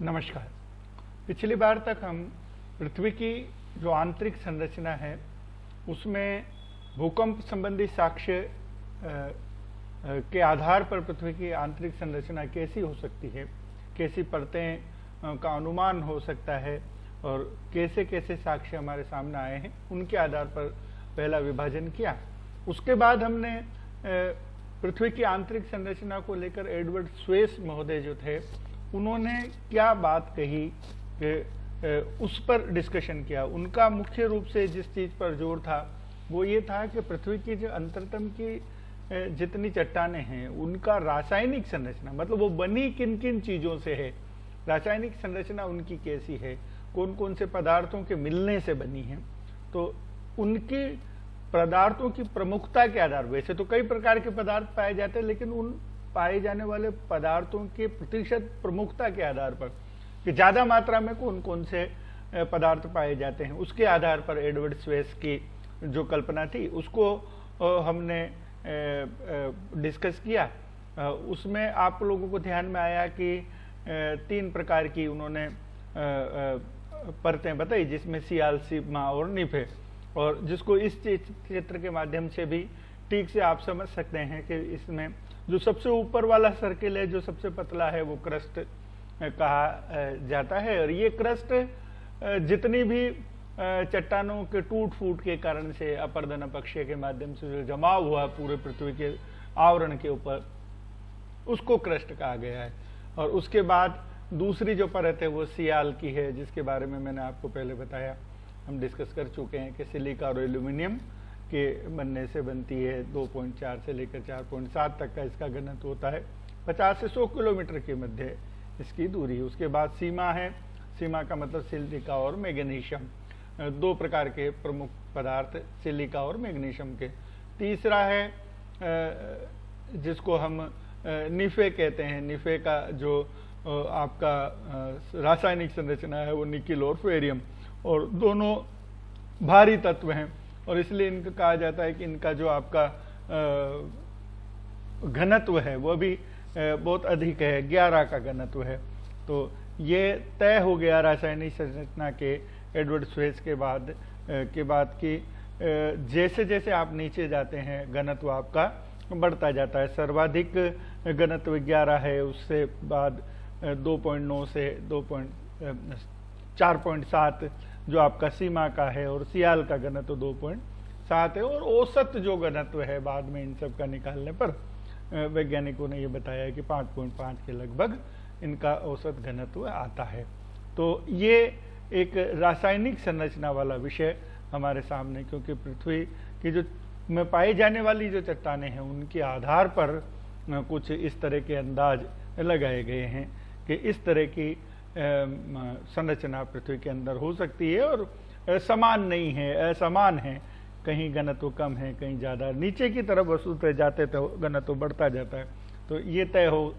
नमस्कार। पिछली बार तक हम पृथ्वी की जो आंतरिक संरचना है उसमें भूकंप संबंधी साक्ष्य के आधार पर पृथ्वी की आंतरिक संरचना कैसी हो सकती है, कैसी परतें का अनुमान हो सकता है और कैसे कैसे साक्ष्य हमारे सामने आए हैं, उनके आधार पर पहला विभाजन किया। उसके बाद हमने पृथ्वी की आंतरिक संरचना को लेकर एडवर्ड स्वेस महोदय जो थे उन्होंने क्या बात कही उस पर डिस्कशन किया। उनका मुख्य रूप से जिस चीज पर जोर था वो ये था कि पृथ्वी की जो अंतरतम की जितनी चट्टानें हैं उनका रासायनिक संरचना, मतलब वो बनी किन किन चीजों से है, रासायनिक संरचना उनकी कैसी है, कौन कौन से पदार्थों के मिलने से बनी है। तो उनकी पदार्थों की प्रमुखता के आधार, वैसे तो कई प्रकार के पदार्थ पाए जाते हैं, लेकिन उन पाए जाने वाले पदार्थों के प्रतिशत प्रमुखता के आधार पर कि ज्यादा मात्रा में कौन कौन से पदार्थ पाए जाते हैं, उसके आधार पर एडवर्ड स्वेस की जो कल्पना थी उसको हमने डिस्कस किया। उसमें आप लोगों को ध्यान में आया कि 3 प्रकार की उन्होंने परतें बताई, जिसमें सियाल, सिग्मा और निफे, और जिसको इस चित्र के माध्यम से भी ठीक से आप समझ सकते हैं कि इसमें जो सबसे ऊपर वाला सर्किल है, जो सबसे पतला है, वो क्रस्ट कहा जाता है। और ये क्रस्ट जितनी भी चट्टानों के टूट फूट के कारण से अपर्दन अपक्षय के माध्यम से जो जमाव हुआ पूरे पृथ्वी के आवरण के ऊपर, उसको क्रस्ट कहा गया है। और उसके बाद दूसरी जो परत है वो सियाल की है, जिसके बारे में मैंने आपको पहले बताया, हम डिस्कस कर चुके हैं कि सिलिका और एल्यूमिनियम के बनने से बनती है। 2.4 से लेकर 4.7 तक का इसका घनत्व होता है। 50 से 100 किलोमीटर के मध्य इसकी दूरी है। उसके बाद सीमा है, सीमा का मतलब सिलिका और मैग्नीशियम, 2 प्रकार के प्रमुख पदार्थ सिलिका और मैग्नीशियम के। तीसरा है जिसको हम निफे कहते हैं। निफे का जो आपका रासायनिक संरचना है वो निकिल और फेरियम, और दोनों भारी तत्व हैं और इसलिए इनको कहा जाता है कि इनका जो आपका घनत्व है वो भी बहुत अधिक है, 11 का घनत्व है। तो ये तय हो गया रासायनिक संरचना के एडवर्ड स्वेस के बाद कि जैसे जैसे आप नीचे जाते हैं घनत्व आपका बढ़ता जाता है। सर्वाधिक घनत्व 11 है, उससे बाद 2.9 से 4.7 जो आपका सीमा का है, और सियाल का घनत्व 2.7 है। और औसत जो घनत्व है बाद में इन सब का निकालने पर वैज्ञानिकों ने ये बताया है कि 5.5 के लगभग इनका औसत घनत्व आता है। तो ये एक रासायनिक संरचना वाला विषय हमारे सामने, क्योंकि पृथ्वी की जो में पाई जाने वाली जो चट्टानें हैं उनके आधार पर कुछ इस तरह के अंदाज लगाए गए हैं कि इस तरह की संरचना पृथ्वी के अंदर हो सकती है और समान नहीं है, असमान है। कहीं घनत्व कम है, कहीं ज़्यादा। नीचे की तरफ वस्तुतः जाते तो घनत्व बढ़ता जाता है। तो ये तय हो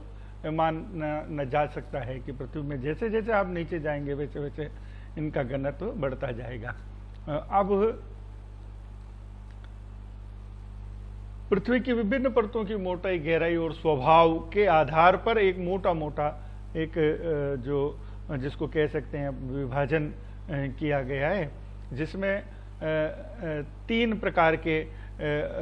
माना जा सकता है कि पृथ्वी में जैसे जैसे आप नीचे जाएंगे वैसे वैसे इनका घनत्व बढ़ता जाएगा। अब पृथ्वी की विभिन्न परतों की मोटाई, गहराई और स्वभाव के आधार पर एक मोटा एक जो जिसको कह सकते हैं विभाजन किया गया है, जिसमें 3 प्रकार के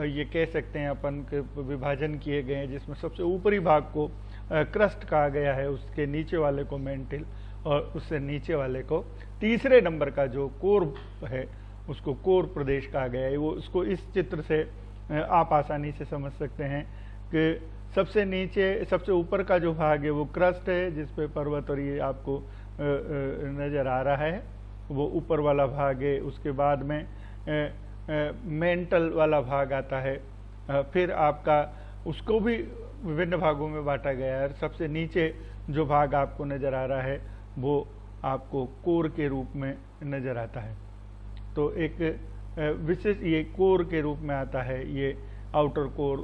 ये कह सकते हैं अपन के विभाजन किए गए हैं। जिसमें सबसे ऊपरी भाग को क्रस्ट कहा गया है, उसके नीचे वाले को मेंटिल, और उससे नीचे वाले को तीसरे नंबर का जो कोर है उसको कोर प्रदेश कहा गया है। वो उसको इस चित्र से आप आसानी से समझ सकते हैं कि सबसे नीचे, सबसे ऊपर का जो भाग है वो क्रस्ट है, जिसपे पर्वत और ये आपको नजर आ रहा है, वो ऊपर वाला भाग है। उसके बाद में मेंटल वाला भाग आता है। फिर आपका उसको भी विभिन्न भागों में बांटा गया है। सबसे नीचे जो भाग आपको नजर आ रहा है वो आपको कोर के रूप में नजर आता है। तो एक विशेष ये कोर के रूप में आता है, ये आउटर कोर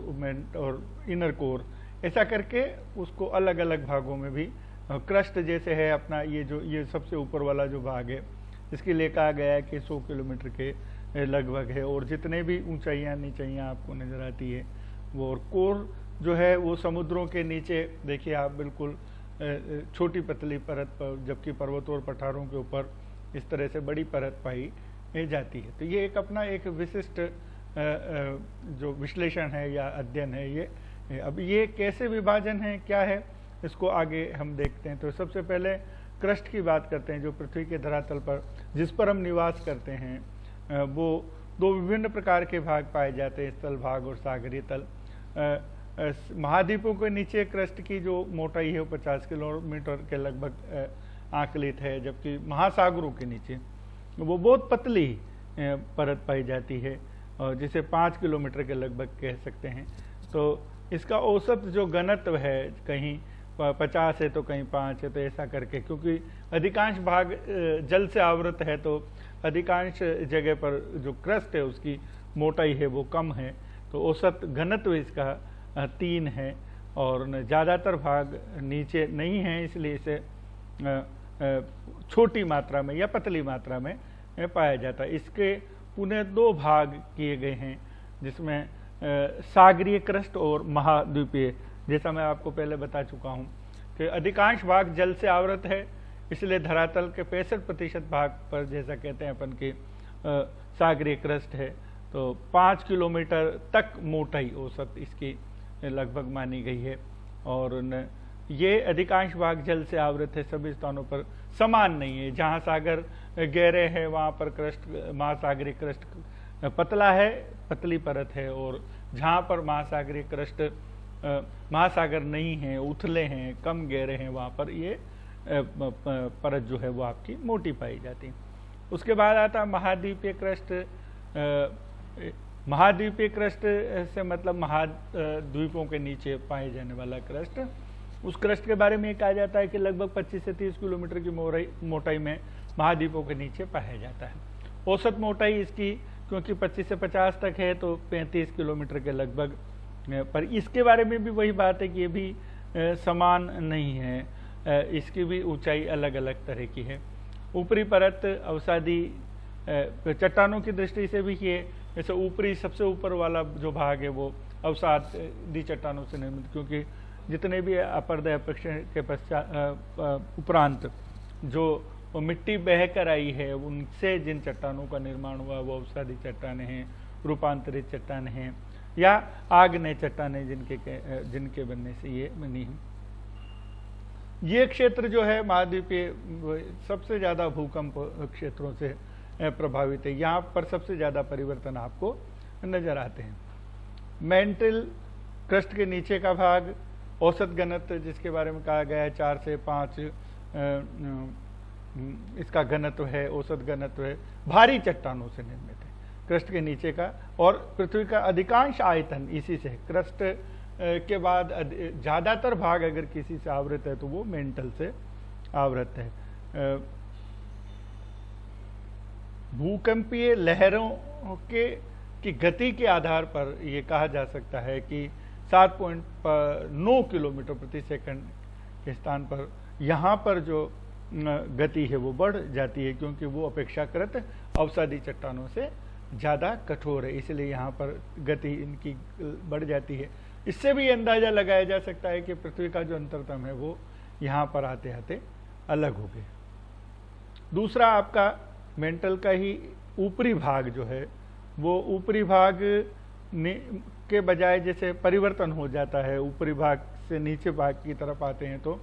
और इनर कोर, ऐसा करके उसको अलग अलग भागों में भी क्रस्ट जैसे है अपना ये सबसे ऊपर वाला जो भाग है, इसके लिए कहा गया है कि 100 किलोमीटर के लगभग है। और जितने भी ऊंचाइयाँ नीचाइयाँ आपको नजर आती है वो, और कोर जो है वो समुद्रों के नीचे देखिए आप बिल्कुल छोटी पतली परत पर, जबकि पर्वतों और पठारों के ऊपर इस तरह से बड़ी परत पाई जाती है। तो ये एक अपना एक विशिष्ट जो विश्लेषण है या अध्ययन है ये। अब ये कैसे विभाजन है, क्या है, इसको आगे हम देखते हैं। तो सबसे पहले क्रस्ट की बात करते हैं, जो पृथ्वी के धरातल पर जिस पर हम निवास करते हैं वो दो विभिन्न प्रकार के भाग पाए जाते हैं, स्थल भाग और सागरीय तल। महाद्वीपों के नीचे क्रस्ट की जो मोटाई है वो 50 किलोमीटर के लगभग आकलित है, जबकि महासागरों के नीचे वो बहुत पतली परत पाई जाती है, और जिसे 5 किलोमीटर के लगभग कह सकते हैं। तो इसका औसत जो घनत्व है कहीं 50 है तो कहीं 5 है, तो ऐसा करके, क्योंकि अधिकांश भाग जल से आवृत है तो अधिकांश जगह पर जो क्रस्ट है उसकी मोटाई है वो कम है, तो औसत घनत्व इसका 3 है, और ज़्यादातर भाग नीचे नहीं है, इसलिए इसे छोटी मात्रा में या पतली मात्रा में पाया जाता है। इसके पुनः 2 भाग किए गए हैं, जिसमें सागरीय क्रस्ट और महाद्वीपीय। जैसा मैं आपको पहले बता चुका हूँ कि अधिकांश भाग जल से आवृत है, इसलिए धरातल के 65% भाग पर, जैसा कहते हैं अपन की सागरीय क्रस्ट है। तो 5 किलोमीटर तक मोटाई औसत इसकी लगभग मानी गई है, और ये अधिकांश भाग जल से आवृत है, सभी स्थानों पर समान नहीं है। जहाँ सागर गहरे हैं वहाँ पर क्रस्ट, महासागरीय क्रस्ट पतला है, पतली परत है, और जहाँ पर महासागरीय क्रस्ट महासागर नहीं है, उथले हैं, कम गहरे हैं, वहाँ पर ये परत जो है वो आपकी मोटी पाई जाती है। उसके बाद आता है महाद्वीपीय क्रस्ट। महाद्वीपीय क्रस्ट से मतलब महाद्वीपों के नीचे पाए जाने वाला क्रस्ट। उस क्रस्ट के बारे में कहा जाता है कि लगभग 25 से 30 किलोमीटर की मोटाई में महाद्वीपों के नीचे पाया जाता है। औसत मोटाई इसकी क्योंकि 25 से 50 तक है तो 35 किलोमीटर के लगभग, पर इसके बारे में भी वही बात है कि ये भी समान नहीं है, इसकी भी ऊंचाई अलग अलग तरह की है। ऊपरी परत अवसादी चट्टानों की दृष्टि से भी ये, जैसे ऊपरी सबसे ऊपर वाला जो भाग है वो अवसादी चट्टानों से निर्मित, क्योंकि जितने भी अपर्दय अपक्षय के पश्चात उपरांत जो मिट्टी बहकर आई है उनसे जिन चट्टानों का निर्माण हुआ वो अवसादी चट्टानें हैं, रूपांतरित चट्टानें हैं, या आग्नेय चट्टानें जिनके बनने से ये बनी है। ये क्षेत्र जो है महाद्वीपीय सबसे ज़्यादा भूकंप क्षेत्रों से प्रभावित है, यहाँ पर सबसे ज़्यादा परिवर्तन आपको नजर आते हैं। मेंटल क्रस्ट के नीचे का भाग औसत घनत्व जिसके बारे में कहा गया है 4 से 5 इसका घनत्व है, औसत घनत्व है, भारी चट्टानों से निर्मित है क्रस्ट के नीचे का, और पृथ्वी का अधिकांश आयतन इसी से। क्रस्ट के बाद ज़्यादातर भाग अगर किसी से आवृत है तो वो मेंटल से आवृत है। भूकंपीय लहरों की गति के आधार पर ये कहा जा सकता है कि 7.9 किलोमीटर प्रति सेकंड के स्थान पर यहाँ पर जो गति है वो बढ़ जाती है, क्योंकि वो अपेक्षाकृत अवसादी चट्टानों से ज़्यादा कठोर है, इसलिए यहाँ पर गति इनकी बढ़ जाती है। इससे भी अंदाज़ा लगाया जा सकता है कि पृथ्वी का जो अंतरतम है वो यहाँ पर आते आते अलग हो गए। दूसरा आपका मेंटल का ही ऊपरी भाग जो है वो ऊपरी भाग के बजाय जैसे परिवर्तन हो जाता है, ऊपरी भाग से नीचे भाग की तरफ आते हैं तो,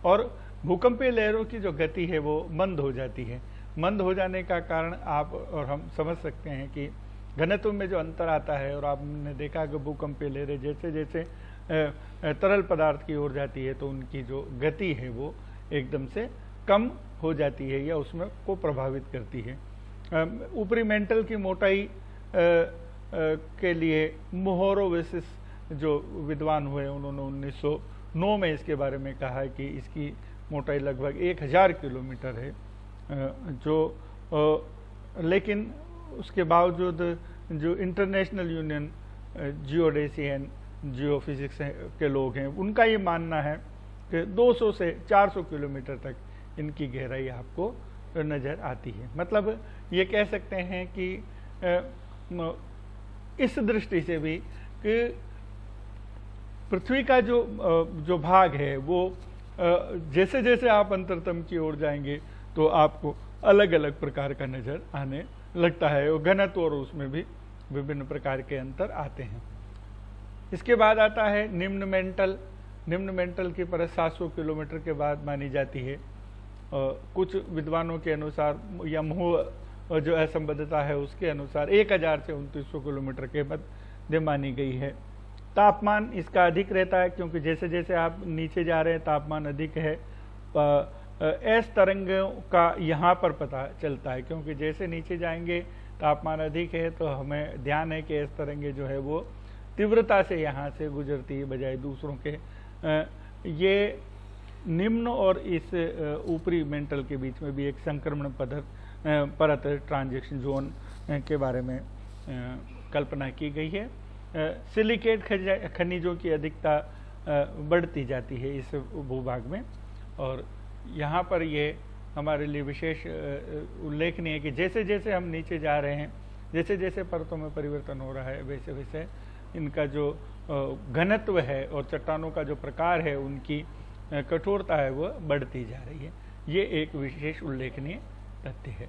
और भूकंपीय लहरों की जो गति है वो मंद हो जाती है। मंद हो जाने का कारण आप और हम समझ सकते हैं कि घनत्व में जो अंतर आता है, और आपने देखा कि भूकंपीय लहरें जैसे जैसे तरल पदार्थ की ओर जाती है तो उनकी जो गति है वो एकदम से कम हो जाती है या उसमें को प्रभावित करती है। ऊपरी मेंटल की मोटाई के लिए मोहोरोविसिस जो विद्वान हुए उन्होंने 1909 में इसके बारे में कहा है कि इसकी मोटाई लगभग 1000 किलोमीटर है, लेकिन उसके बावजूद जो international union geodesy and geophysics के लोग हैं उनका ये मानना है कि 200 से 400 किलोमीटर तक इनकी गहराई आपको नज़र आती है। मतलब ये कह सकते हैं कि इस दृष्टि से भी कि पृथ्वी का जो भाग है वो जैसे जैसे आप अंतरतम की ओर जाएंगे तो आपको अलग अलग प्रकार का नजर आने लगता है, और घनत्व और उसमें भी विभिन्न प्रकार के अंतर आते हैं। इसके बाद आता है निम्न मेंटल। निम्न मेंटल की परत 700 किलोमीटर के बाद मानी जाती है। कुछ विद्वानों के अनुसार या मोह जो असंबद्धता है उसके अनुसार 1000 से 2900 किलोमीटर के मध्य मानी गई है। तापमान इसका अधिक रहता है, क्योंकि जैसे जैसे आप नीचे जा रहे हैं तापमान अधिक है। एस तरंगों का यहाँ पर पता चलता है, क्योंकि जैसे नीचे जाएंगे तापमान अधिक है तो हमें ध्यान है कि एस तरंगे जो है वो तीव्रता से यहाँ से गुजरती है बजाय दूसरों के। ये निम्न और इस ऊपरी मेंटल के बीच में भी एक संक्रमण परत ट्रांजिशन जोन के बारे में कल्पना की गई है। सिलिकेट खनिजों की अधिकता बढ़ती जाती है इस भूभाग में, और यहाँ पर ये हमारे लिए विशेष उल्लेखनीय है कि जैसे जैसे हम नीचे जा रहे हैं, जैसे जैसे परतों में परिवर्तन हो रहा है, वैसे वैसे इनका जो घनत्व है और चट्टानों का जो प्रकार है उनकी कठोरता है वो बढ़ती जा रही है। ये एक विशेष उल्लेखनीय तथ्य है।